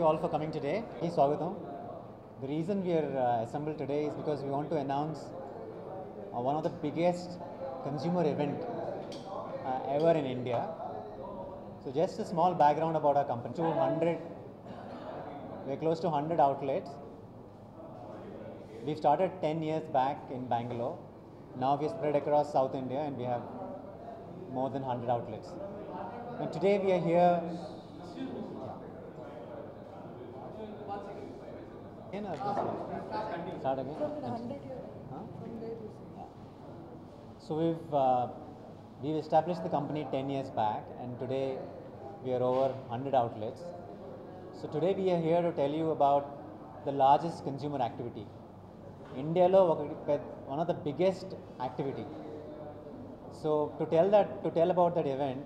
you all for coming today. Hey, Swagatam. The reason we are assembled today is because we want to announce one of the biggest consumer event ever in India. So just a small background about our company. We're close to 100 outlets. We started 10 years back in Bangalore. Now we're spread across South India and we have more than 100 outlets. And today we are here. Start again. From the 100-year. Huh? From there. So we've established the company 10 years back, and today we are over 100 outlets. So today we are here to tell you about the largest consumer activity. India lo one of the biggest activity. So to tell about that event,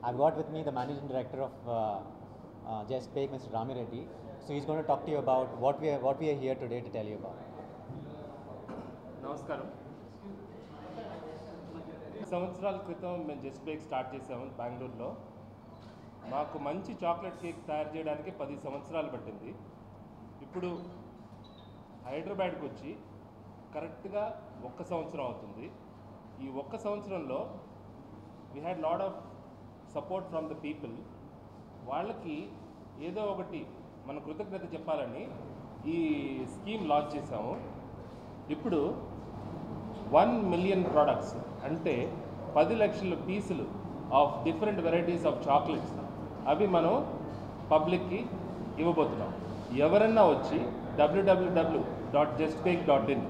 I've got with me the managing director of Just Bake, Mr. Rami Reddy. So he's going to talk to you about what we are here today to tell you about. నమస్కారం. సంవత్సరాల క్రితం మేము just bake start చేసాము బెంగళూరులో. మాకు మంచి chocolate cake తయారు చేయడానికి 10 సంవత్సరాలు పట్టింది. ఇప్పుడు హైదరాబాద్కి వచ్చి కరెక్ట్గా 1 సంవత్సరం అవుతుంది. ఈ 1 సంవత్సరంలో we had lot of support from the people. వాళ్ళకి ఏదో ఒకటి మన కృతజ్ఞత చెప్పాలని ఈ స్కీమ్ లాంచ్ చేసాము. ఇప్పుడు 1 మిలియన్ ప్రోడక్ట్స్ అంటే 10 లక్షల పీసులు of different varieties of chocolates అవి మనం పబ్లిక్కి ఇవ్వబోతున్నాం. ఎవరన్నా వచ్చి www.justbake.in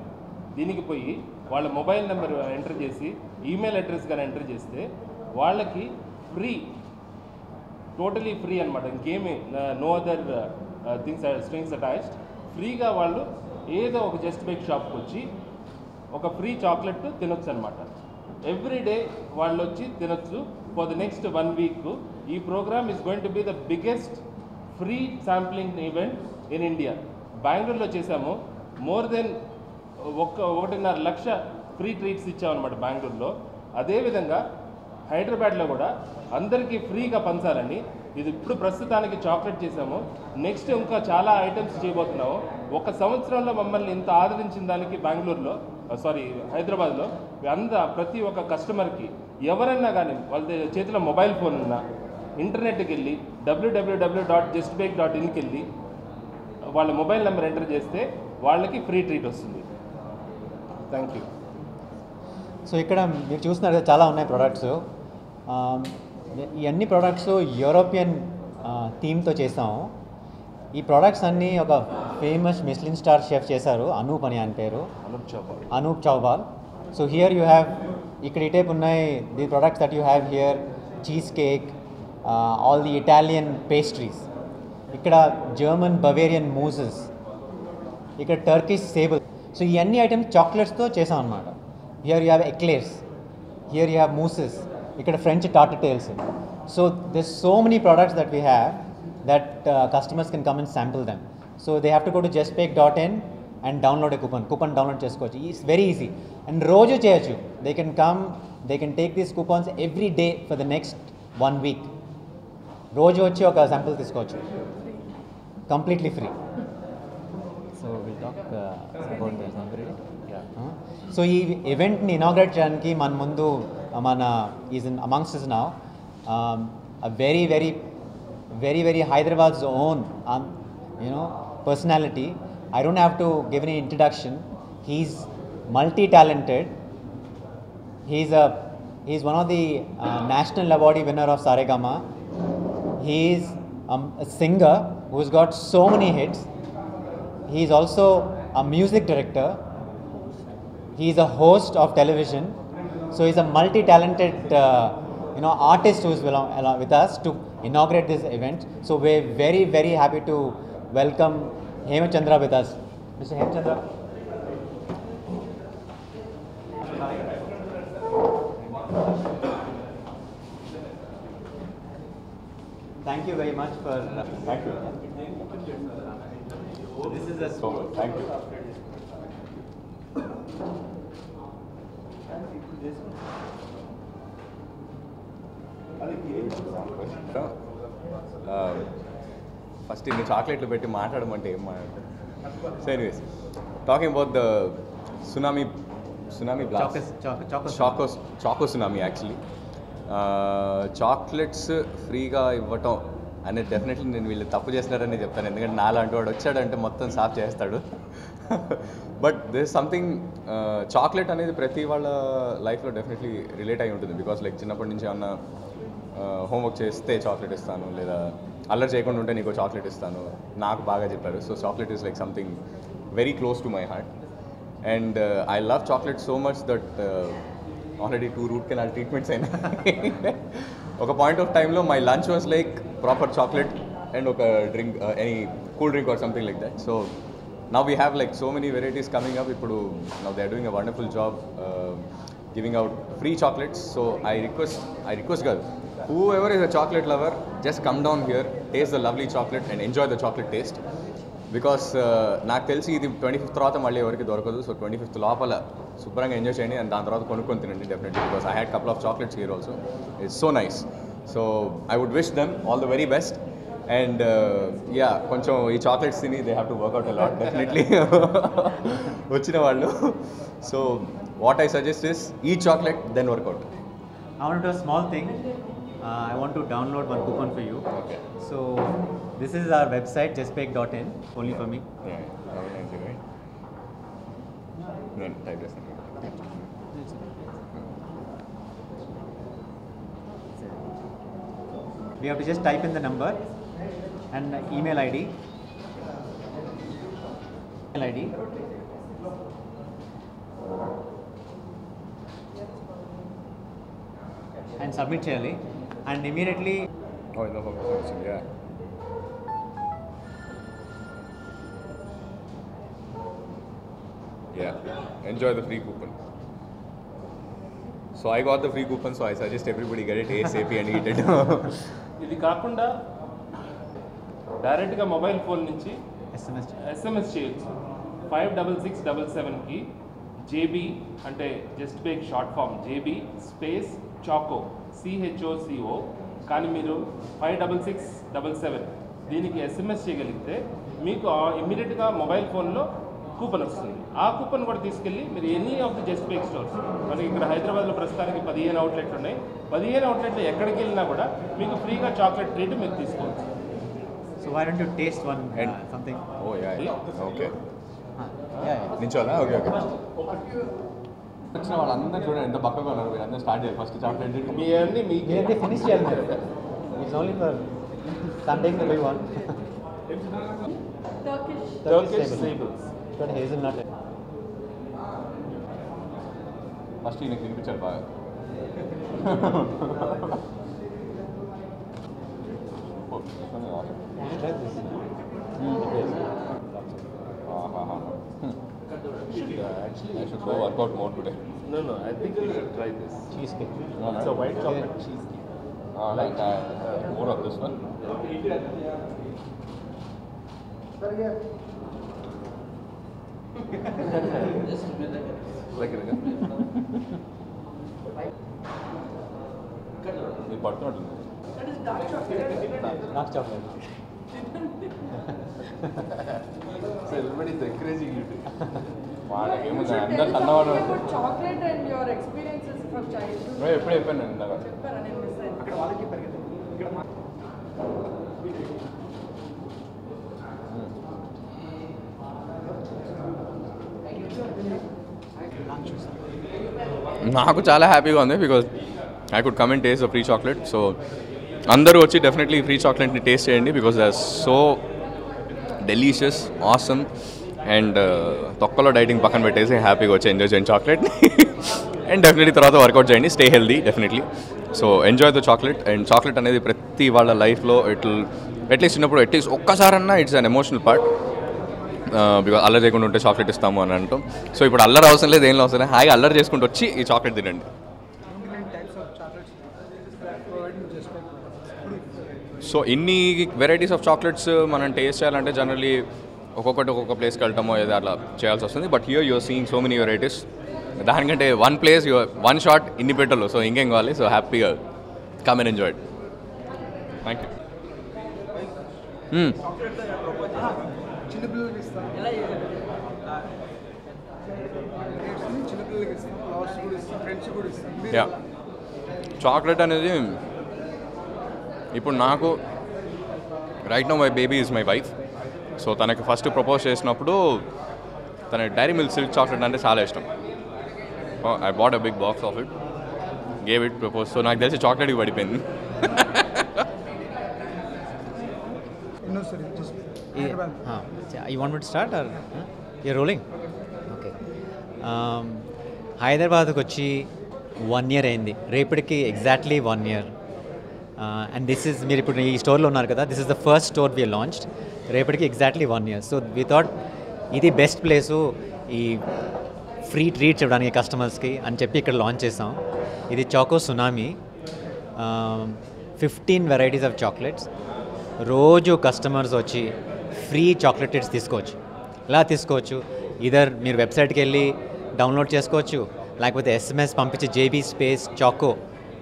దీనికి పోయి వాళ్ళ మొబైల్ నెంబర్ ఎంటర్ చేసి ఈమెయిల్ అడ్రస్ కానీ ఎంటర్ చేస్తే వాళ్ళకి ఫ్రీ, టోటలీ ఫ్రీ అనమాట. ఇంకేమీ నో అదర్ స్ట్రింగ్స్ అటాచ్డ్. ఫ్రీగా వాళ్ళు ఏదో ఒక జస్ట్ బేక్ షాప్కి వచ్చి ఒక ఫ్రీ చాక్లెట్ తినొచ్చు అనమాట. ఎవ్రీడే వాళ్ళు వచ్చి తినొచ్చు ఫర్ ద నెక్స్ట్ 1 వీక్. ఈ programme is going to be the biggest free sampling event in India. బెంగళూరులో చేసాము. More than 1.5 lakh free treats ఇచ్చామన్నమాట బెంగళూరులో. అదేవిధంగా హైదరాబాద్లో కూడా అందరికీ ఫ్రీగా పంచాలని ఇది ఇప్పుడు ప్రస్తుతానికి చాక్లెట్ చేసాము. నెక్స్ట్ ఇంకా చాలా ఐటమ్స్ చేయబోతున్నాము. 1 సంవత్సరంలో మమ్మల్ని ఇంత ఆదరించిన దానికి హైదరాబాద్లో ప్రతి ఒక్క కస్టమర్కి ఎవరన్నా కానీ వాళ్ళ చేతిలో మొబైల్ ఫోన్ ఉన్నా ఇంటర్నెట్కి వెళ్ళి www.justbake.inకి వెళ్ళి వాళ్ళ మొబైల్ నెంబర్ ఎంటర్ చేస్తే వాళ్ళకి ఫ్రీ ట్రీట్ వస్తుంది. Thank you. సో ఇక్కడ మీరు చూస్తున్నారు కదా, చాలా ఉన్నాయి ప్రొడక్ట్స్. ఈ అన్ని ప్రొడక్ట్స్ యూరోపియన్ థీమ్తో చేసాము. ఈ ప్రొడక్ట్స్ అన్నీ ఒక ఫేమస్ మిష్లిన్ స్టార్ షెఫ్ చేశారు, అనూప్ అని ఆయన పేరు, Anoop Chaubal. So here you have, ఇక్కడ ఈ టైప్ ఉన్నాయి the products that you have here: cheesecake, all the Italian pastries, ఇక్కడ జర్మన్ బవేరియన్ మూజెస్, ఇక్కడ టర్కిష్ సేబుల్. సో ఈ అన్ని ఐటమ్స్ చాక్లెట్స్తో చేసాం అనమాట. Here you have eclairs, here you have mousses, ఇక్కడ French tartelettes. So this so many products that we have that customers can come and sample them. So they have to go to justbake.in and download a coupon download చేసుకోవచ్చు. It's very easy and రోజు చేయొచ్చు. They can come, they can take these coupons every day for the next 1 week. రోజు వచ్చి ఒక sample తీసుకోవచ్చు, completely free. So will talk about this. So ఈ ఈవెంట్ని inaugurate చేయడానికి మన ముందు is in amongst us now a very Hyderabad's own personality. I don't have to give any introduction. He's multi-talented. He's one of the national award winner of Saregama. He's a singer who's got so many hits. He's also a music director. He's a host of television. So he's a multi-talented artist who's with us to inaugurate this event. So we're very happy to welcome Hemachandra with us. Mr. Hemachandra. Thank you very much for Thank you. This is a So much. Thank you. First ఇన్ని చాక్లెట్లు పెట్టి మాట్లాడమంటే ఏం మాట్లాడతారు. So anyways talking about the tsunami choco tsunami actually chocolates ఫ్రీగా ఇవ్వటం అనేది definitely నేను వీళ్ళు తప్పు చేస్తున్నారని చెప్తాను. ఎందుకంటే నాలాంటి వాడు వచ్చాడంటే మొత్తం సాఫ్ చేస్తాడు. బట్ దిస్ సంథింగ్ చాక్లెట్ అనేది ప్రతి వాళ్ళ లైఫ్లో డెఫినెట్లీ రిలేట్ అయి ఉంటుంది. బికాస్ లైక్ చిన్నప్పటి నుంచి ఏమన్నా హోంవర్క్ చేస్తే చాక్లెట్ ఇస్తాను, లేదా అల్లరి చేయకుండా ఉంటే నీకు చాక్లెట్ ఇస్తాను, నాకు బాగా చెప్పారు. So chocolate is like something very close to my heart. And I love chocolate so much that already 2 root canal treatments అయినా. ఒక పాయింట్ ఆఫ్ టైంలో my lunch was like proper chocolate and ఒక drink, any cool drink or something like that. So now we have like so many varieties coming up. Ippudu now they are doing a wonderful job giving out free chocolates. So I request girl, whoever is a chocolate lover, just come down here, taste the lovely chocolate and enjoy the chocolate taste. Because నాకు తెలిసి ఇది 25th తర్వాత మళ్ళీ ఎవరికి దొరకదు. So 25th లోపల శుభ్రంగా enjoy చేయండి అండ్ దాని తర్వాత కొనుక్కొని తినండి definitely. Because I had couple of chocolates here also. It's so nice. So I would wish them all the very best. And ya, కొంచెం ఈ చాక్లెట్స్ తిని they have to work out a lot definitely వచ్చిన వాళ్ళు. So what I suggest is eat chocolate then work out. I want to do a small thing. I want to download one coupon for you. Okay. So this is our website, justbake.in, only for me. Yeah, right. Then type this. We have to just type in the number and email ID. And submit చేయాలి. And immediately Oh, no problem. Yeah. Yeah. Enjoy the free coupon. So I got the free coupon, so I suggest everybody get it ASAP and eat it. ఇది కాకుండా డైరెక్ట్గా mobile phone నుంచి SMS చేయొచ్చు. 56677కి JB అంటే Just Bake short form JB space choco CHOCO. కానీ మీరు 56677 దీనికి ఎస్ఎంఎస్ చేయగలిగితే మీకు ఇమ్మీడియట్గా మొబైల్ ఫోన్లో కూపన్ వస్తుంది. ఆ కూపన్ కూడా తీసుకెళ్ళి మీరు any of the Just Bake stores, మనకి ఇక్కడ హైదరాబాద్లో ప్రస్తుతానికి 15 అవుట్లెట్లు ఉన్నాయి. 15 అవుట్లెట్లు ఎక్కడికి వెళ్ళినా కూడా మీకు ఫ్రీగా చాక్లెట్ ట్రీట్ మీరు తీసుకోవచ్చు. So why don't you taste one something? Oh yeah. Okay. Yeah. నించోలా? ఓకే. వచ్చిన వాళ్ళందరూ చూడండి ఎంత బక్కగా ఉన్నారు. వీళ్ళందరూ స్టార్ట్ చేయాలి ఫస్ట్ చాక్లెట్. మీ అన్ని మీకు They finish చేయాలి మీరు. It's only for some take the big one. Turkish Sables. Got hazelnut. First ఈయనకి తినిపించారు బాగా. Try this. I should go work out more today. No, I think you should try this. Cheesecake. It's a white chocolate cheesecake. Like more of this one. Like it again. ఇది పడుతున్నట్టుంది. Dark chocolate. So everybody is encouraging you to. వాళ్ళకేముంది అందరు సన్నవాడు. Chocolate and your experiences from childhood ఎప్పుడు చెప్పాను నేను ఇందాక. చెప్పారా? నేను మిస్ అయ్యాను. అక్కడ వాళ్ళకి చెప్పారు కదా ఇక్కడ నాకు చాలా హ్యాపీగా ఉంది because I could come and taste the free chocolate. So అందరూ వచ్చి డెఫినెట్లీ ఫ్రీ చాక్లెట్ని టేస్ట్ చేయండి because they are so delicious, awesome. And తొక్కలో డైటింగ్ పక్కన పెట్టేసి హ్యాపీగా వచ్చి ఎంజాయ్ చేయండి చాక్లెట్. అండ్ డెఫినెట్లీ తర్వాత వర్కౌట్ చేయండి, stay healthy definitely. So enjoy the chocolate. And chocolate అనేది ప్రతి వాళ్ళ లైఫ్లో అట్లీస్ట్ చిన్నప్పుడు అట్లీస్ట్ ఒక్కసారన్నా it's an emotional part. Because అల్లరి చేయకుండా ఉంటే చాక్లెట్ ఇస్తాము అని అంటాం. సో ఇప్పుడు అల్లరి అవసరం లేదు, ఏం అవసరం లేదు, హాయిగా అల్లరి చేసుకుంటూ వచ్చి ఈ చాక్లెట్ తినండి. సో ఇన్ని వెరైటీస్ ఆఫ్ చాక్లెట్స్ మనం టేస్ట్ చేయాలంటే జనరలీ ఒక్కొక్క ప్లేస్కి వెళ్ళటమో ఏదో అట్లా చేయాల్సి వస్తుంది. But here you are seeing so many varieties. దానికంటే వన్ ప్లేస్ వన్ షాట్ ఇన్ని పెట్టలు. సో ఇంకేం కావాలి. సో హ్యాపీగా come and enjoy. Thank you. చిన్నపిల్లలకి ఇస్తాం, చిన్నపిల్లలకి ఇస్తాం, లవర్స్ కూడా ఇస్తాం, ఫ్రెండ్స్ కూడా ఇస్తాం. యా చాక్లెట్ అనేది ఇప్పుడు నాకు right no my baby is my wife. So తనకి ఫస్ట్ ప్రపోజ్ చేసినప్పుడు తన డైరీ మిల్క్ సిల్క్ చాక్లెట్ అంటే చాలా ఇష్టం. I bought a big box of it, gave it propose. So నాకు తెలిసి చాక్లెట్కి పడిపోయింది. ఎన్నో సరే You want me to start or you're rolling? Okay. హైదరాబాద్కి వచ్చి 1 year అయింది. రేపటికి exactly 1 year. And this is మీరు ఇప్పుడు ఈ స్టోర్లో ఉన్నారు కదా, this is the first store we launched. రేపటికి exactly 1 year. So we thought ఇది బెస్ట్ ప్లేసు ఈ ఫ్రీ ట్రీట్స్ ఇవ్వడానికి కస్టమర్స్కి అని చెప్పి ఇక్కడ లాంచ్ చేసాం. ఇది Choco Tsunami, 15 varieties of chocolates. రోజు కస్టమర్స్ వచ్చి ఫ్రీ చాక్లెట్ ట్రీట్స్ తీసుకోవచ్చు. ఇలా తీసుకోవచ్చు, ఇదర్ మీరు వెబ్సైట్కి వెళ్ళి డౌన్లోడ్ చేసుకోవచ్చు, లేకపోతే ఎస్ఎంఎస్ పంపించి JB space choco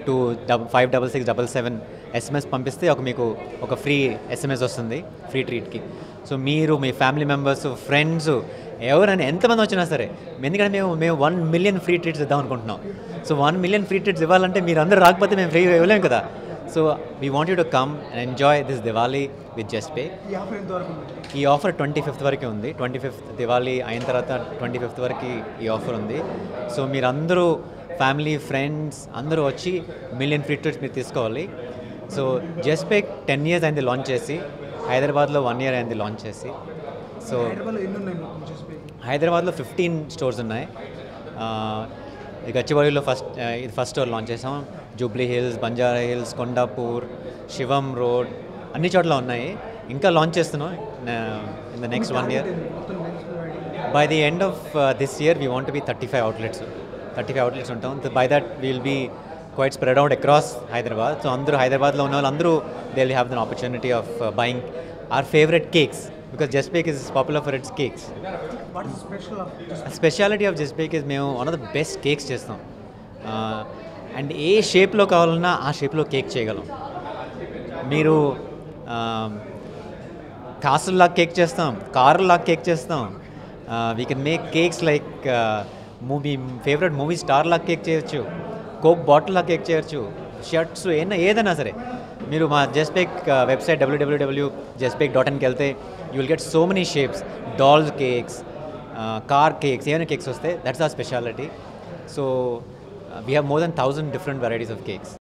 to 56677 SMS పంపిస్తే మీకు ఒక ఫ్రీ ఎస్ఎంఎస్ వస్తుంది ఫ్రీ ట్రీట్కి. సో మీరు మీ ఫ్యామిలీ మెంబర్స్ ఫ్రెండ్స్ ఎవరైనా ఎంతమంది వచ్చినా సరే, ఎందుకంటే మేము 1 million ఫ్రీ ట్రీట్స్ ఇద్దాం అనుకుంటున్నాం. సో 1 million ఫ్రీ ట్రీట్స్ ఇవ్వాలంటే మీరు అందరూ రాకపోతే మేము ఫ్రీ ఇవ్వలేము కదా. So we want you to come and enjoy this Diwali with just pay. ఈ ఆఫర్ ఎంతవరకు ఉంది? ఈ ఆఫర్ 25th వరకే ఉంది. 25th దివాళీ అయిన తర్వాత 25th వరకు ఈ ఆఫర్ ఉంది. సో మీరందరూ ఫ్యామిలీ ఫ్రెండ్స్ అందరూ వచ్చి 1 million ఫ్రీ ట్రీట్స్ మీరు తీసుకోవాలి. సో జస్ట్ పే 10 years అయింది లాంచ్ చేసి, హైదరాబాద్లో 1 year అయింది లాంచ్ చేసి. సో హైదరాబాద్లో ఎన్ని ఉన్నాయి మీకు జస్ట్ పే? హైదరాబాద్లో 15 స్టోర్స్ ఉన్నాయి. గచ్చిబౌలిలో ఇది ఫస్ట్ స్టోర్ లాంచ్ చేసాం. జూబ్లీ హిల్స్, బంజారా హిల్స్, కొండాపూర్, శివం రోడ్ అన్ని చోట్ల ఉన్నాయి. ఇంకా లాంచ్ చేస్తున్నాం in the next 1 year. By the end of this year we want be 35 outlets ఉంటాం. By that will be quite spread out across Hyderabad. So అందరూ హైదరాబాద్లో ఉన్న వాళ్ళందరూ they will have than opportunity of buying our favourite cakes, because Just Bake is popular for its cakes. What is special of speciality of Just Bake is మేము one of the best cakes చేస్తాం. And ఏ షేప్లో కావాలన్నా ఆ షేప్లో cake చేయగలం. మీరు కాసుల్లాగా కేక్ చేస్తాం, కారులాగా కేక్ చేస్తాం. We can make cakes like మీ ఫేవరెట్ మూవీ స్టార్ లాగా కేక్ చేయొచ్చు, కోక్ బాటిల్ లాగా కేక్ చేయొచ్చు, షర్ట్స్ ఏదైనా సరే. మీరు మా జస్ట్ బేక్ వెబ్సైట్ www.justbake.inకి వెళ్తే you will get so many shapes, dolls cakes, car cakes, ఏమైనా కేక్స్ వస్తే that's our speciality. So we have more than 1000 different varieties of cakes.